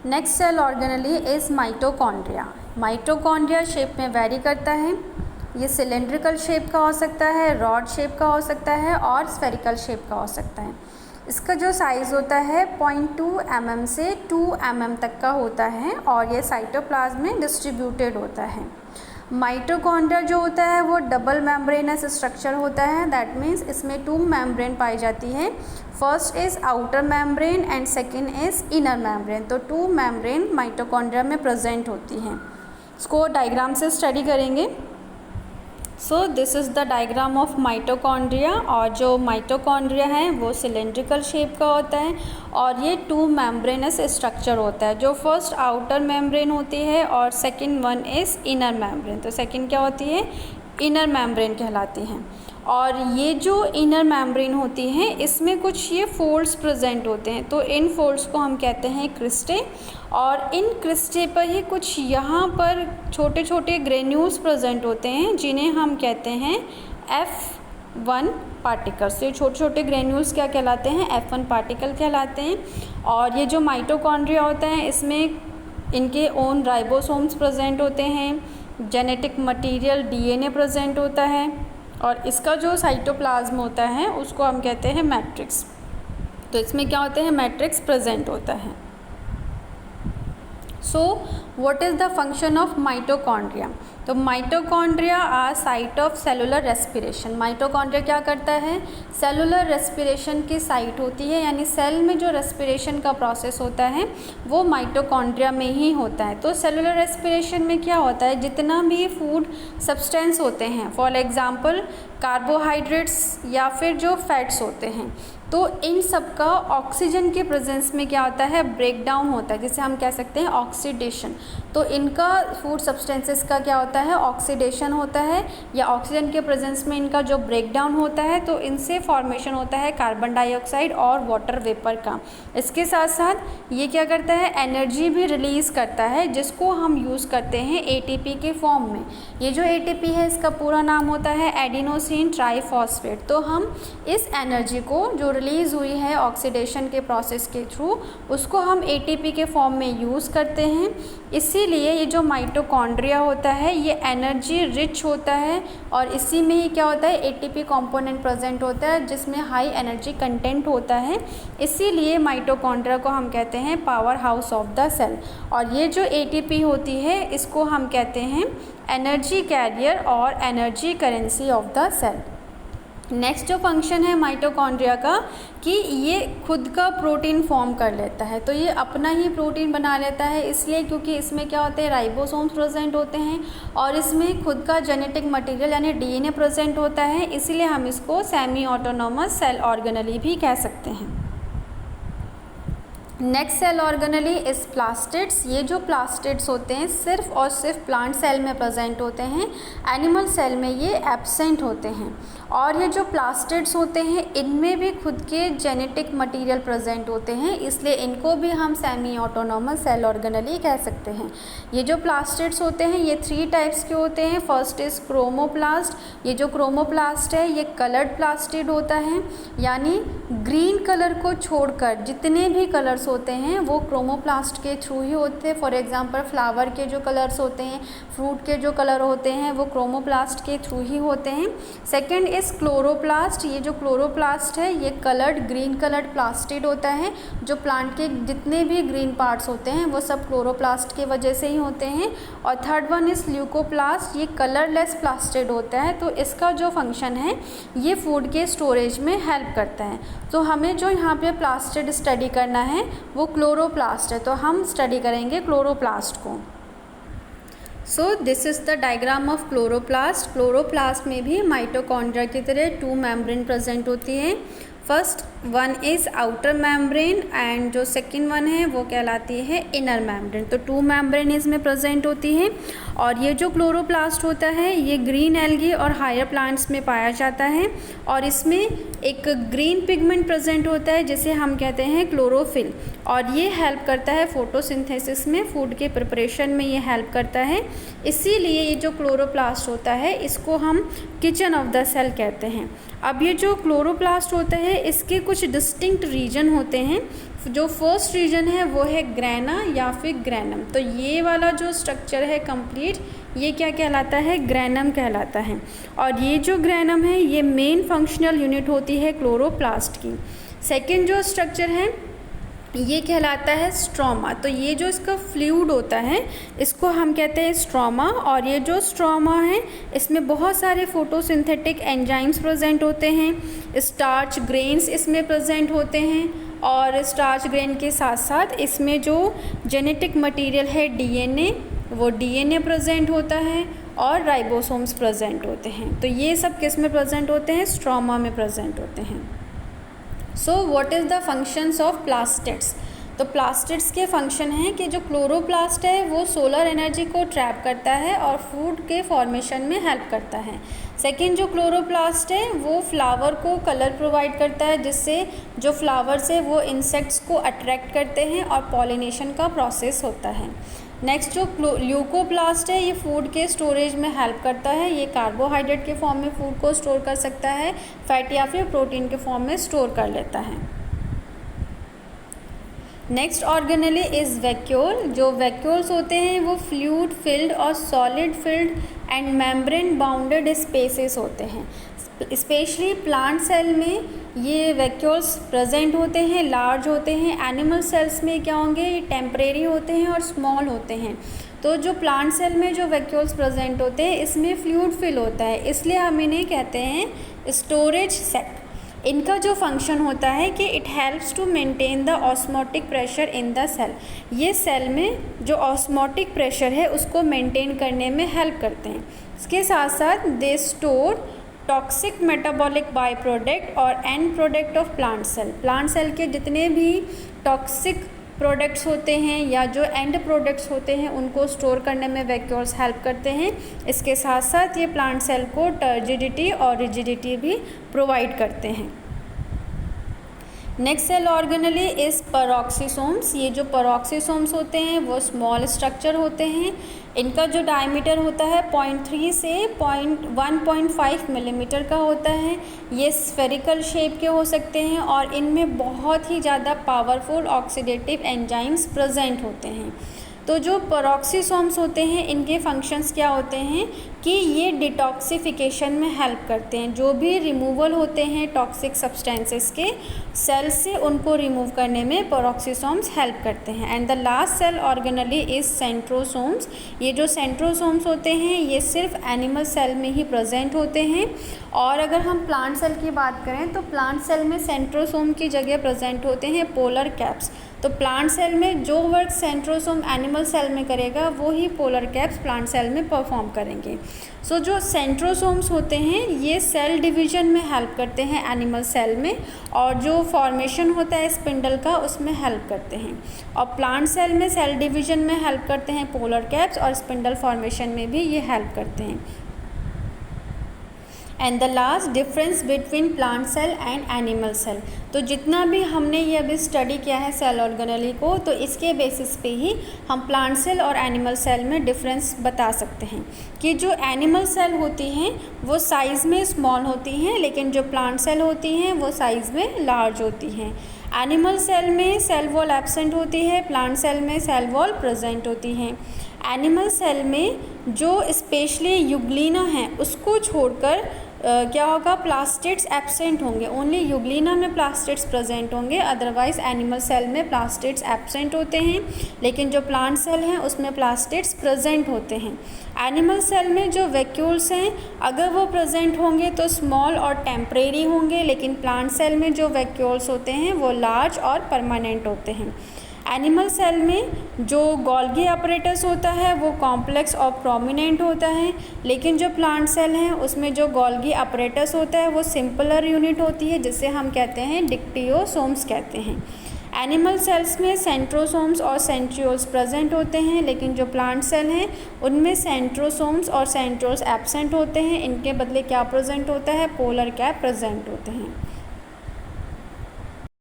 Next cell organelle is mitochondria. Mitochondria shape में vary करता है। ये सिलेंड्रिकल शेप का हो सकता है, रॉड शेप का हो सकता है और स्फेरिकल शेप का हो सकता है। इसका जो साइज़ होता है 0.2 mm से 2 mm तक का होता है और ये साइटोप्लाज्म में डिस्ट्रीब्यूटेड होता है। माइटोकॉन्ड्रिया जो होता है वो डबल मेम्ब्रेनस स्ट्रक्चर होता है। दैट मीन्स इसमें 2 मेम्ब्रेन पाई जाती है। First is outer membrane and second is inner membrane. तो 2 मेम्ब्रेन माइटोकॉन्ड्रिया में प्रेजेंट होती हैं। इसको डायग्राम से स्टडी करेंगे। So this is the diagram of mitochondria और जो माइटोकॉन्ड्रिया है वो सिलेंड्रिकल शेप का होता है और ये 2 मेम्ब्रेनस स्ट्रक्चर होता है। जो फर्स्ट आउटर मेम्ब्रेन होती है और second one is inner membrane. तो सेकंड क्या होती है, इनर मेम्ब्रेन कहलाती हैं। और ये जो इनर मेम्ब्रेन होती है इसमें कुछ ये फोल्ड्स प्रेजेंट होते हैं। तो इन फोल्ड्स को हम कहते हैं क्रिस्टे और इन क्रिस्टे पर ही कुछ यहाँ पर छोटे छोटे ग्रेन्यूल्स प्रेजेंट होते हैं जिन्हें हम कहते हैं F1 पार्टिकल्स। तो ये छोटे छोटे ग्रेन्यूल्स क्या कहलाते हैं, F1 पार्टिकल कहलाते हैं। और ये जो माइटोकॉन्ड्रिया होता है इसमें इनके ओन राइबोसोम्स प्रेजेंट होते हैं, जेनेटिक मटीरियल DNA प्रेजेंट होता है और इसका जो साइटोप्लाज्म होता है उसको हम कहते हैं मैट्रिक्स। तो इसमें क्या होते हैं, मैट्रिक्स प्रेजेंट होता है। So what is the function of mitochondria. तो mitochondria are site of cellular respiration. Mitochondria क्या करता है, सेलुलर रेस्पिरेशन की साइट होती है, यानी सेल में जो रेस्पिरेशन का प्रोसेस होता है वो माइटोकॉन्ड्रिया में ही होता है। तो सेलुलर रेस्पिरेशन में क्या होता है, जितना भी फूड सब्सटेंस होते हैं, फॉर एग्जांपल कार्बोहाइड्रेट्स या फिर जो फैट्स होते हैं, तो इन सब का ऑक्सीजन के प्रेजेंस में क्या होता है, ब्रेक डाउन होता है, जिसे हम कह सकते हैं ऑक्सीडेशन। तो इनका फूड सब्सटेंसेस का क्या होता है, ऑक्सीडेशन होता है या ऑक्सीजन के प्रेजेंस में इनका जो ब्रेक डाउन होता है तो इनसे फॉर्मेशन होता है कार्बन डाइऑक्साइड और वाटर वेपर का। इसके साथ साथ ये क्या करता है, एनर्जी भी रिलीज़ करता है जिसको हम यूज़ करते हैं ATP के फॉर्म में। ये जो ATP है इसका पूरा नाम होता है एडिनोसिन ट्राईफॉस्फेट। तो हम इस एनर्जी को जो रिलीज़ हुई है ऑक्सीडेशन के प्रोसेस के थ्रू उसको हम ATP के फॉर्म में यूज़ करते हैं। इसीलिए ये जो माइटोकॉन्ड्रिया होता है ये एनर्जी रिच होता है और इसी में ही क्या होता है, ATP कंपोनेंट प्रेजेंट होता है जिसमें हाई एनर्जी कंटेंट होता है। इसीलिए माइटोकॉन्ड्रिया को हम कहते हैं powerhouse of the cell. और ये जो ATP होती है इसको हम कहते हैं एनर्जी कैरियर और energy currency of the cell. Next जो फंक्शन है माइटोकॉन्ड्रिया का कि ये खुद का प्रोटीन फॉर्म कर लेता है। तो ये अपना ही प्रोटीन बना लेता है, इसलिए क्योंकि इसमें क्या होते हैं, राइबोसोम्स प्रेजेंट होते हैं और इसमें खुद का जेनेटिक मटेरियल यानी DNA प्रेजेंट होता है। इसीलिए हम इसको सेमी ऑटोनोमस सेल ऑर्गेनेली भी कह सकते हैं। Next cell organelle is plastids. ये जो प्लास्टिड्स होते हैं सिर्फ और सिर्फ प्लांट सेल में प्रेजेंट होते हैं, एनिमल सेल में ये एब्सेंट होते हैं। और ये जो प्लास्टिड्स होते हैं इनमें भी खुद के जेनेटिक मटेरियल प्रेजेंट होते हैं, इसलिए इनको भी हम सेमी ऑटोनोमस सेल ऑर्गेनेली कह सकते हैं। ये जो प्लास्टिड्स होते हैं ये 3 टाइप्स के होते हैं। First is chromoplast. ये जो क्रोमोप्लास्ट है ये कलर्ड प्लास्टिड होता है, यानी ग्रीन कलर को छोड़कर जितने भी कलर्स होते हैं वो क्रोमोप्लास्ट के थ्रू ही होते हैं। फॉर एग्जांपल फ्लावर के जो कलर्स होते हैं, फ्रूट के जो कलर होते हैं वो क्रोमोप्लास्ट के थ्रू ही होते हैं। Second is chloroplast. ये जो क्लोरोप्लास्ट है ये कलर्ड ग्रीन कलर्ड प्लास्टिड होता है। जो प्लांट के जितने भी ग्रीन पार्ट्स होते हैं वो सब क्लोरोप्लास्ट की वजह से ही होते हैं। और थर्ड वन इज़ ल्यूकोप्लास्ट। ये कलरलेस प्लास्टिड होता है। तो इसका जो फंक्शन है ये फूड के स्टोरेज में हेल्प करता है। तो हमें जो यहाँ पे प्लास्टिड स्टडी करना है वो क्लोरोप्लास्ट है, तो हम स्टडी करेंगे क्लोरोप्लास्ट को। So this is the diagram of chloroplast. Chloroplast में भी माइटोकॉन्ड्रिया की तरह 2 मेम्ब्रेन प्रेजेंट होती है। First one is outer membrane and जो सेकंड वन है वो कहलाती है इनर मेम्ब्रेन। तो 2 मेम्ब्रेन इसमें प्रेजेंट होती है। और ये जो क्लोरोप्लास्ट होता है ये ग्रीन एल्गी और हायर प्लांट्स में पाया जाता है और इसमें एक ग्रीन पिगमेंट प्रेजेंट होता है जिसे हम कहते हैं क्लोरोफिल। और ये हेल्प करता है फोटोसिंथेसिस में, फूड के प्रिपरेशन में ये हेल्प करता है। इसीलिए ये जो क्लोरोप्लास्ट होता है इसको हम किचन ऑफ द सेल कहते हैं। अब ये जो क्लोरोप्लास्ट होता है इसके कुछ डिस्टिंक्ट रीजन होते हैं। जो फर्स्ट रीजन है वो है ग्रैना या फिर ग्रैनम। तो ये वाला जो स्ट्रक्चर है कंप्लीट, ये क्या कहलाता है? ग्रैनम कहलाता है। और ये जो ग्रैनम है ये मेन फंक्शनल यूनिट होती है क्लोरोप्लास्ट की। सेकेंड जो स्ट्रक्चर है ये कहलाता है स्ट्रोमा। तो ये जो इसका फ्लूइड होता है इसको हम कहते हैं स्ट्रोमा। और ये जो स्ट्रोमा है इसमें बहुत सारे फोटोसिंथेटिक एंजाइम्स प्रेजेंट होते हैं, स्टार्च ग्रेन्स इसमें प्रेजेंट होते हैं, और स्टार्च ग्रेन के साथ साथ इसमें जो जेनेटिक मटेरियल है डीएनए, वो डीएनए प्रेजेंट होता है, और राइबोसोम्स प्रेजेंट होते हैं। तो ये सब किस में प्रेजेंट होते हैं? स्ट्रोमा में प्रेजेंट होते हैं। सो what is the functions of plastids? तो प्लास्टिड्स के फंक्शन हैं कि जो क्लोरोप्लास्ट है वो सोलर एनर्जी को ट्रैप करता है और फूड के फॉर्मेशन में हेल्प करता है। सेकेंड जो क्लोरोप्लास्ट है वो फ्लावर को कलर प्रोवाइड करता है, जिससे जो फ्लावर्स है वो इंसेक्ट्स को अट्रैक्ट करते हैं और पॉलिनेशन का प्रोसेस होता है। नेक्स्ट जो ल्यूकोप्लास्ट है ये फूड के स्टोरेज में हेल्प करता है। ये कार्बोहाइड्रेट के फॉर्म में फूड को स्टोर कर सकता है, फैट या फिर प्रोटीन के फॉर्म में स्टोर कर लेता है। Next organelle is vacuole. जो वैक्यूल्स होते हैं वो फ्लूइड फिल्ड और solid filled and membrane bounded spaces होते हैं। स्पेशली प्लांट सेल में ये वैक्यूल्स प्रेजेंट होते हैं, लार्ज होते हैं। एनिमल सेल्स में क्या होंगे? ये टेम्परेरी होते हैं और स्मॉल होते हैं। तो जो प्लांट सेल में जो वैक्यूल्स प्रेजेंट होते हैं इसमें फ्लूइड फिल होता है, इसलिए हम इन्हें कहते हैं स्टोरेज सेक। इनका जो फंक्शन होता है कि it helps to maintain the osmotic pressure in the cell. ये सेल में जो ऑस्मोटिक प्रेशर है उसको मेंटेन करने में हेल्प करते हैं। इसके साथ साथ they store toxic metabolic byproduct और end product of plant cell. Plant cell के जितने भी टॉक्सिक प्रोडक्ट्स होते हैं या जो एंड प्रोडक्ट्स होते हैं उनको स्टोर करने में वैक्यूल्स हेल्प करते हैं। इसके साथ साथ ये प्लांट सेल को टर्जिडिटी और रिजिडिटी भी प्रोवाइड करते हैं। Next cell organelle is peroxisomes. ये जो पेरोक्सिसोम्स होते हैं वो स्मॉल स्ट्रक्चर होते हैं। इनका जो डायमीटर होता है 0.3 से 1.5 मिलीमीटर का होता है। ये स्फेरिकल शेप के हो सकते हैं और इनमें बहुत ही ज़्यादा पावरफुल ऑक्सीडेटिव एंजाइम्स प्रेजेंट होते हैं। तो जो पेरोक्सिसोम्स होते हैं इनके फंक्शंस क्या होते हैं कि ये डिटॉक्सिफिकेशन में हेल्प करते हैं। जो भी रिमूवल होते हैं टॉक्सिक सब्सटेंसेस के सेल से, उनको रिमूव करने में पेरोक्सिसोम्स हेल्प करते हैं। And the last cell organelle is centrosomes. ये जो सेंट्रोसोम्स होते हैं ये सिर्फ एनिमल सेल में ही प्रेजेंट होते हैं। और अगर हम प्लांट सेल की बात करें तो प्लांट सेल में सेंट्रोसोम की जगह प्रेजेंट होते हैं पोलर कैप्स। तो प्लांट सेल में जो वर्क सेंट्रोसोम एनिमल सेल में करेगा वो ही पोलर कैप्स प्लांट सेल में परफॉर्म करेंगे। सो जो सेंट्रोसोम्स होते हैं ये सेल डिवीजन में हेल्प करते हैं एनिमल सेल में, और जो फॉर्मेशन होता है स्पिंडल का उसमें हेल्प करते हैं। और प्लांट सेल में सेल डिवीजन में हेल्प करते हैं पोलर कैप्स, और स्पिंडल फॉर्मेशन में भी ये हेल्प करते हैं। And the last difference between plant cell and animal cell. तो जितना भी हमने ये अभी स्टडी किया है सेल ऑर्गेनेली को, तो इसके बेसिस पे ही हम प्लांट सेल और एनिमल सेल में डिफरेंस बता सकते हैं कि जो एनिमल सेल होती हैं वो साइज़ में स्मॉल होती हैं, लेकिन जो प्लांट सेल होती हैं वो साइज़ में लार्ज होती हैं। एनिमल सेल में सेल वॉल एब्सेंट होती है, प्लांट सेल में सेल वॉल प्रेजेंट होती हैं। एनिमल सेल में जो स्पेशली यूग्लिना है उसको छोड़कर क्या होगा? प्लास्टिड्स एब्सेंट होंगे। ओनली यूग्लिना में प्लास्टिड्स प्रेजेंट होंगे, अदरवाइज एनिमल सेल में प्लास्टिड्स एब्सेंट होते हैं, लेकिन जो प्लांट सेल हैं उसमें प्लास्टिड्स प्रेजेंट होते हैं। एनिमल सेल में जो वैक्यूल्स हैं अगर वो प्रेजेंट होंगे तो स्मॉल और टेम्परेरी होंगे, लेकिन प्लांट सेल में जो वैक्यूल्स होते हैं वो लार्ज और परमानेंट होते हैं। एनिमल सेल में जो गोल्गी अपरेटस होता है वो कॉम्प्लेक्स और प्रोमिनेंट होता है, लेकिन जो प्लांट सेल हैं उसमें जो गोल्गी अपरेटस होता है वो सिंपलर यूनिट होती है, जिसे हम कहते हैं डिक्टियोसोम्स कहते हैं। एनिमल सेल्स में सेंट्रोसोम्स और सेंट्रियोल्स प्रेजेंट होते हैं, लेकिन जो प्लांट सेल हैं उनमें सेंट्रोसोम्स और सेंट्रियोल्स एब्सेंट होते हैं। इनके बदले क्या प्रेजेंट होता है? पोलर कैप प्रेजेंट होते हैं।